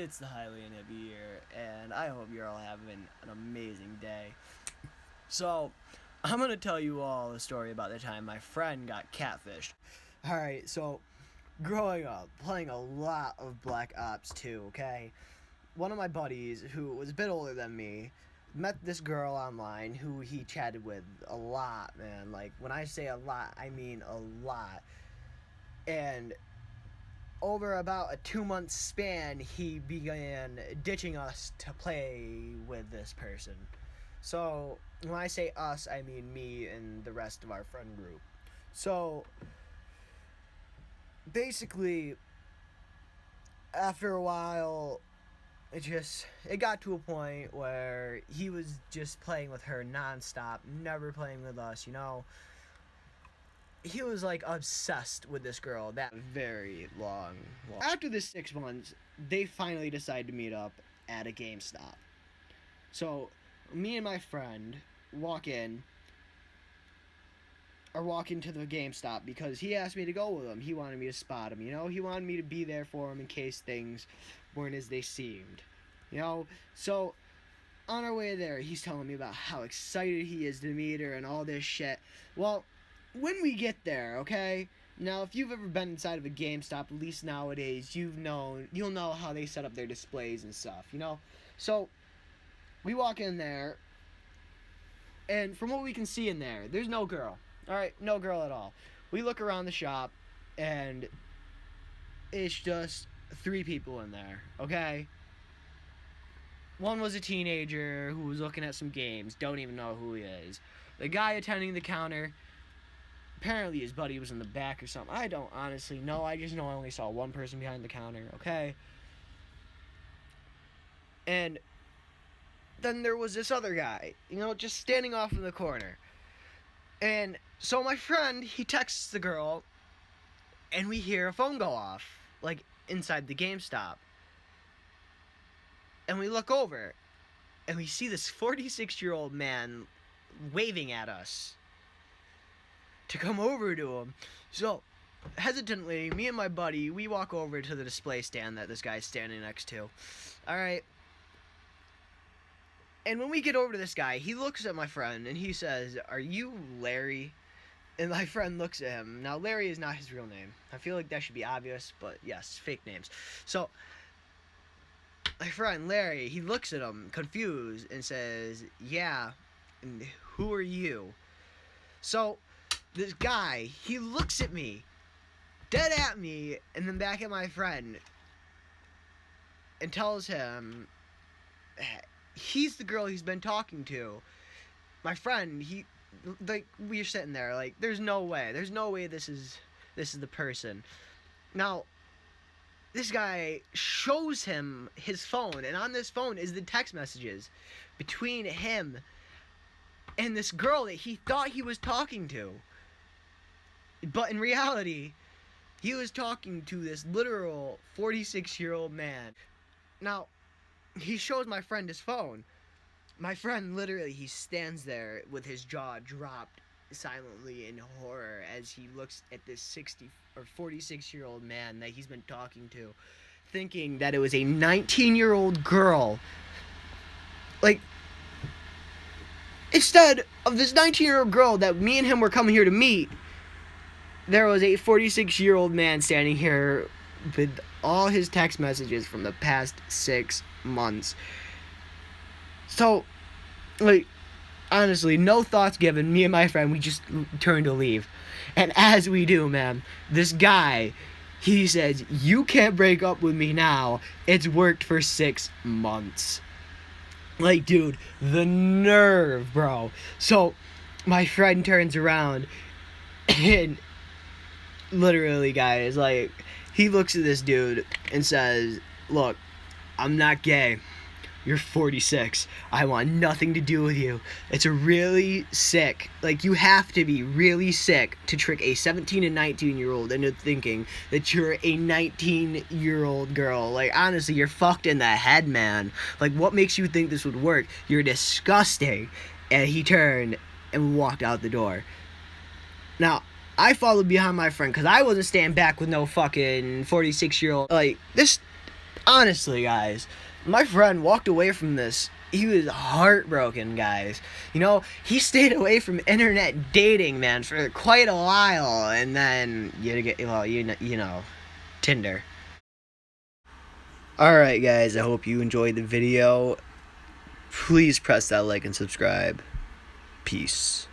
It's the Highly Inhibi here, and I hope you're all having an amazing day. So, I'm gonna tell you all a story about the time my friend got catfished. Alright, so, growing up, playing a lot of Black Ops 2, okay? One of my buddies, who was a bit older than me, met this girl online who he chatted with a lot, man. Like, when I say a lot, I mean a lot. And over about a 2-month span, he began ditching us to play with this person. So, when I say us, I mean me and the rest of our friend group. So, basically, after a while, it got to a point where he was just playing with her nonstop, never playing with us, you know. He was like obsessed with this girl that very long. After the 6 months, they finally decided to meet up at a GameStop. So me and my friend walk into the GameStop because he asked me to go with him. He wanted me to spot him, you know. He wanted me to be there for him in case things weren't as they seemed, you know. So on our way there, he's telling me about how excited he is to meet her and all this shit. Well, when we get there, okay? Now, if you've ever been inside of a GameStop, at least nowadays, you'll know how they set up their displays and stuff, you know? So, we walk in there, and from what we can see in there, there's no girl. Alright, no girl at all. We look around the shop, and it's just 3 people in there, okay? One was a teenager who was looking at some games, don't even know who he is. The guy attending the counter, apparently his buddy was in the back or something. I don't honestly know. I just know I only saw one person behind the counter, okay? And then there was this other guy, you know, just standing off in the corner. And so my friend, he texts the girl, and we hear a phone go off, like, inside the GameStop. And we look over, and we see this 46-year-old man waving at us to come over to him. So, hesitantly, me and my buddy, we walk over to the display stand that this guy's standing next to. Alright. And when we get over to this guy, he looks at my friend, and he says, "Are you Larry?" And my friend looks at him. Now, Larry is not his real name. I feel like that should be obvious, but yes, fake names. So, my friend, Larry, he looks at him, confused, and says, "Yeah, and who are you?" So, this guy, he looks at me, dead at me, and then back at my friend, and tells him he's the girl he's been talking to. My friend, we're sitting there, like, there's no way this is the person. Now, this guy shows him his phone, and on this phone is the text messages between him and this girl that he thought he was talking to. But in reality, he was talking to this literal 46-year-old man. Now, he shows my friend his phone. My friend, literally, he stands there with his jaw dropped silently in horror as he looks at this 46-year-old man that he's been talking to, thinking that it was a 19-year-old girl. Like, instead of this 19-year-old girl that me and him were coming here to meet, there was a 46-year-old man standing here with all his text messages from the past 6 months. So, like, honestly, no thoughts given. Me and my friend, we just turned to leave. And as we do, man, this guy, he says, "You can't break up with me now. It's worked for 6 months." Like, dude, the nerve, bro. So, my friend turns around and literally, guys, like, he looks at this dude and says, "Look, I'm not gay. You're 46. I want nothing to do with you. It's really sick. Like, you have to be really sick to trick a 17 and 19-year-old into thinking that you're a 19-year-old girl. Like, honestly, you're fucked in the head, man. Like, what makes you think this would work? You're disgusting." And he turned and walked out the door. Now, I followed behind my friend because I wasn't standing back with no fucking 46-year-old. Like, this Honestly, guys, my friend walked away from this. He was heartbroken, guys. You know, he stayed away from internet dating, man, for quite a while, and then you get, well, you know, Tinder. All right, guys. I hope you enjoyed the video. Please press that like and subscribe. Peace.